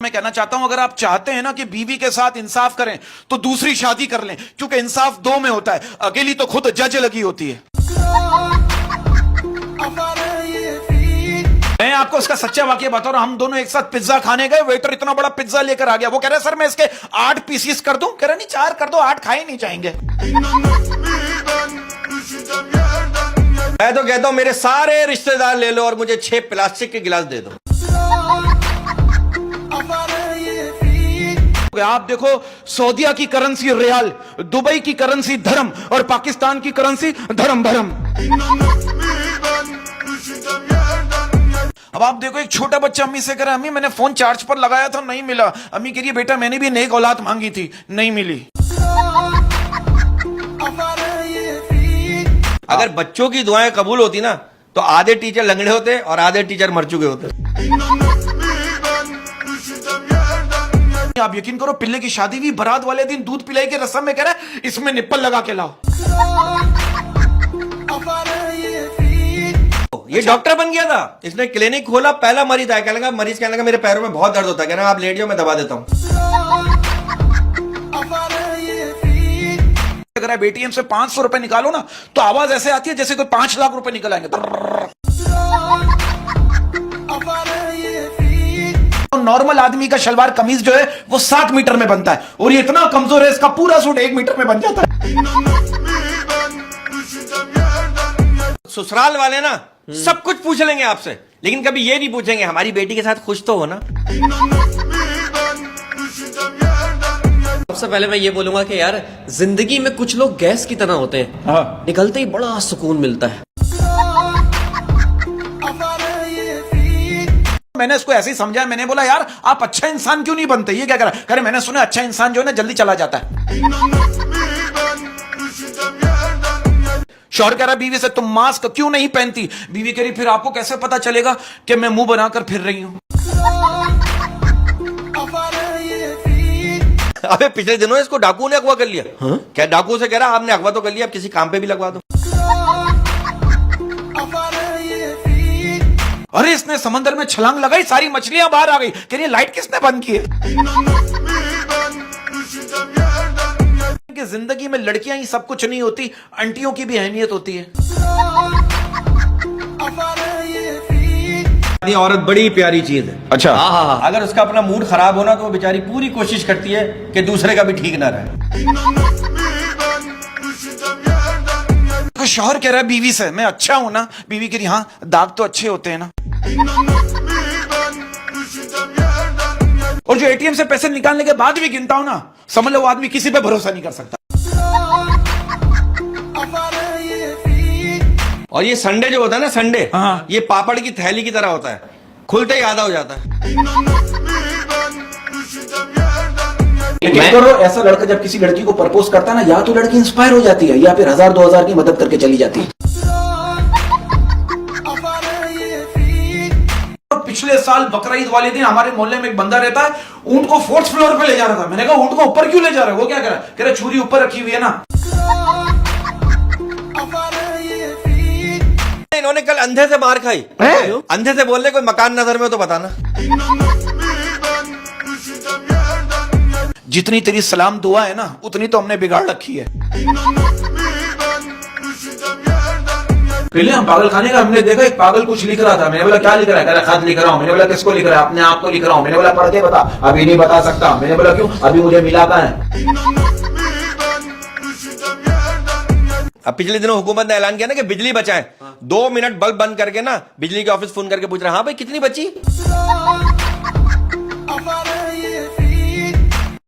मैं कहना चाहता हूं, अगर आप चाहते हैं ना कि बीवी के साथ इंसाफ करें तो दूसरी शादी कर लें, क्योंकि इंसाफ दो में होता है, अकेली तो खुद जज लगी होती है। मैं आपको उसका सच्चा वाकया बता रहा हूं। हम दोनों एक साथ पिज्जा खाने गए, वेटर इतना बड़ा पिज्जा लेकर आ गया। वो कह रहा है सर मैं इसके 8 पीसीस कर दूं। कह रहा नहीं 4 कर दो, 8 खाए नहीं जाएंगे। मैं तो कहता हूं मेरे सारे रिश्तेदार ले लो और मुझे 6 प्लास्टिक के गिलास दे दो। आप देखो, सऊदीया की करेंसी रियाल, दुबई की करेंसी धर्म और पाकिस्तान की करेंसी धर्म भरम। अब आप देखो, एक छोटा बच्चा अम्मी से कह रहा है अम्मी मैंने फोन चार्ज पर लगाया था नहीं मिला। अम्मी कह रही है बेटा मैंने भी नेक औलाद मांगी थी, नहीं मिली। अगर बच्चों की दुआएं कबूल होती ना तो आधे टीचर लंगड़े होते और आधे टीचर मर चुके होते। आप यकीन करो, पिल्ले की शादी भी बारात वाले दिन दूध पिलाई के रस्म में कह रहा है इसमें निप्पल लगा के लाओ। ये डॉक्टर बन गया था, इसने क्लिनिक खोला, पहला मरीज आया, कहने लगा मरीज कहने लगा मेरे पैरों में बहुत दर्द होता है, कहना आप लेट जाओ मैं दबा देता हूं। अगर आप एटीएम से 500 रुपए निकालो ना तो आवाज ऐसे आती है जैसे कोई 5 लाख रुपए निकल आएंगे। नॉर्मल आदमी का शलवार कमीज जो है वो 7 मीटर में बनता है और ये इतना कमजोर है इसका पूरा सूट 1 मीटर में बन जाता है। ससुराल वाले ना सब कुछ पूछ लेंगे आपसे, लेकिन कभी ये नहीं पूछेंगे हमारी बेटी के साथ खुश तो हो ना। सबसे पहले मैं ये बोलूंगा कि यार जिंदगी में कुछ लोग गैस की तरह होते हैं, हाँ। निकलते ही बड़ा सुकून मिलता है। मैंने इसको ऐसे ही समझा, मैंने बोला यार आप अच्छा इंसान क्यों नहीं बनते। ये क्या कह रहा है, कह रहे मैंने सुना अच्छा इंसान जो है ना जल्दी चला जाता है। शौहर कह रहा बीवी से तुम मास्क क्यों नहीं पहनती। बीवी कह रही फिर आपको कैसे पता चलेगा कि मैं मुंह बनाकर फिर रही हूं। अबे पिछले दिनों इसको डाकू ने अगवा कर लिया। हाँ? क्या डाकू से कह रहा आपने अगवा तो कर लिया, अब किसी काम पे भी लगवा दो। अरे इसने समंदर में छलांग लगाई, सारी मछलियां बाहर आ गई। कह रही लाइट किसने बंद की है। कि जिंदगी में लड़कियां ही सब कुछ नहीं होती, आंटियों की भी अहमियत होती है। ये औरत बड़ी प्यारी चीज है। अच्छा। हाँ, अगर उसका अपना मूड खराब होना तो वो बेचारी पूरी कोशिश करती है कि दूसरे का भी ठीक ना रहे। शौहर कह रहा है बीवी से मैं अच्छा हूं ना। बीवी कह रही हाँ दाग तो अच्छे होते हैं ना। और जो एटीएम से पैसे निकालने के बाद भी गिनता हूं ना, समझ लो वो आदमी किसी पे भरोसा नहीं कर सकता। और ये संडे जो होता है ना संडे, हाँ। ये पापड़ की थैली की तरह होता है, खुलते ही आधा हो जाता है। मैं करो ऐसा लड़का जब किसी लड़की को प्रपोज करता है ना, या तो लड़की इंस्पायर हो जाती है या फिर 1000-2000 की मदद करके चली जाती है। पिछले साल बकरा ईद वाले दिन हमारे मोहल्ले में एक बंदा रहता है, ऊंट को 4th फ्लोर पे ले जा रहा था। मैंने कहा ऊंट को ऊपर क्यों ले जा रहा है। वो क्या कह रहा है, कह रहा छुरी ऊपर रखी हुई है ना। इन्होंने कल अंधे से मार खाई। अंधे से बोल रहे कोई मकान नजर में तो बताना। जितनी तेरी सलाम दुआ है ना उतनी तो हमने बिगाड़ रखी है। पहले हम पागल खाने का हमने देखा, एक पागल कुछ लिख रहा था। मैंने बोला क्या लिख रहा है, कह रहा खत लिख रहा हूं। मैंने बोला किसको लिख रहा है, अपने आप को लिख रहा हूं। मैंने बोला पढ़ के बता। अभी नहीं बता सकता। मैंने बोला क्यों, अभी मुझे मिला कहां है। अब पिछले दिनों हुकूमत ने ऐलान किया ना कि बिजली बचाएं। 2 मिनट बल्ब बंद करके ना बिजली के ऑफिस फोन करके पूछ रहे हाँ भाई कितनी बची।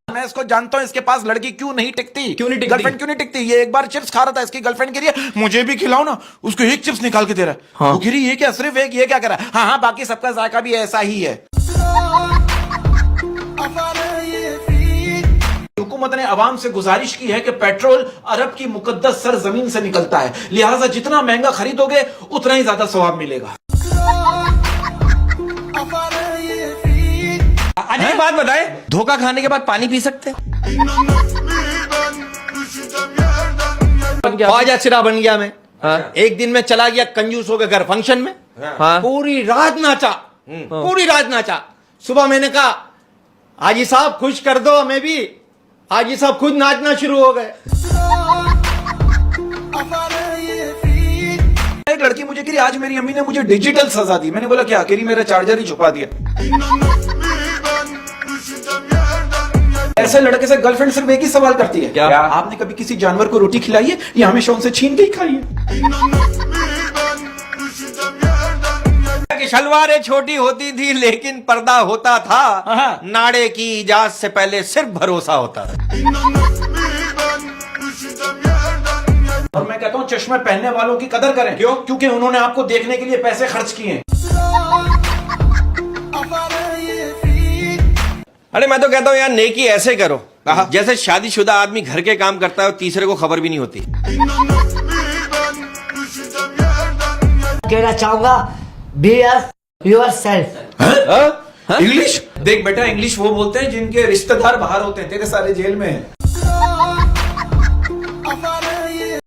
मैं इसको जानता हूं, इसके पास लड़की क्यों नहीं टिकती, क्यों नहीं टिकती? गर्लफ्रेंड क्यों नहीं टिकती। ये एक बार चिप्स खा रहा था, इसकी गर्लफ्रेंड कह रही है मुझे भी खिलाओ ना। उसको एक चिप्स निकाल के दे रहा है। हाँ। वो कह रही ये क्या सिर्फ एक, ये क्या कर रहा है। हाँ हाँ बाकी सबका जायका भी ऐसा ही है। हुकूमत ने अवाम से गुजारिश की है कि पेट्रोल अरब की मुकद्दस सरजमीन से निकलता है, लिहाजा जितना महंगा खरीदोगे उतना ही ज्यादा सवाब मिलेगा। एक बात बताए, धोखा खाने के बाद पानी पी सकते हैं? ख्वाजा सिरा बन गया मैं। हाँ। एक दिन में चला गया कंजूसों के घर फंक्शन में। हाँ। पूरी रात नाचा, पूरी रात नाचा। सुबह मैंने कहा हाजी साहब खुश कर दो हमें भी। हाजी साहब खुद नाचना शुरू हो गए। एक लड़की मुझे कह रही आज मेरी अम्मी ने मुझे डिजिटल सजा दी। मैंने बोला क्या? कह रही मेरा चार्जर ही छुपा दिया। ऐसे लड़के से गर्लफ्रेंड सिर्फ एक ही सवाल करती है, क्या आपने कभी किसी जानवर को रोटी खिलाई है या हमेशा उनसे छीन के ही खाई है? कि शलवारें छोटी होती थी लेकिन पर्दा होता था, नाड़े की इजाजत से पहले सिर्फ भरोसा होता था। और मैं कहता हूँ चश्मे पहनने वालों की कदर करें। क्यों? क्योंकि उन्होंने आपको देखने के लिए पैसे खर्च किए हैं। अरे मैं तो कहता हूँ यार नेकी ऐसे करो जैसे शादीशुदा आदमी घर के काम करता है और तीसरे को खबर भी नहीं होती। कहना चाहूंगा बी योर सेल्फ। इंग्लिश देख बेटा, इंग्लिश वो बोलते हैं जिनके रिश्तेदार बाहर होते हैं, तेरे सारे जेल में हैं।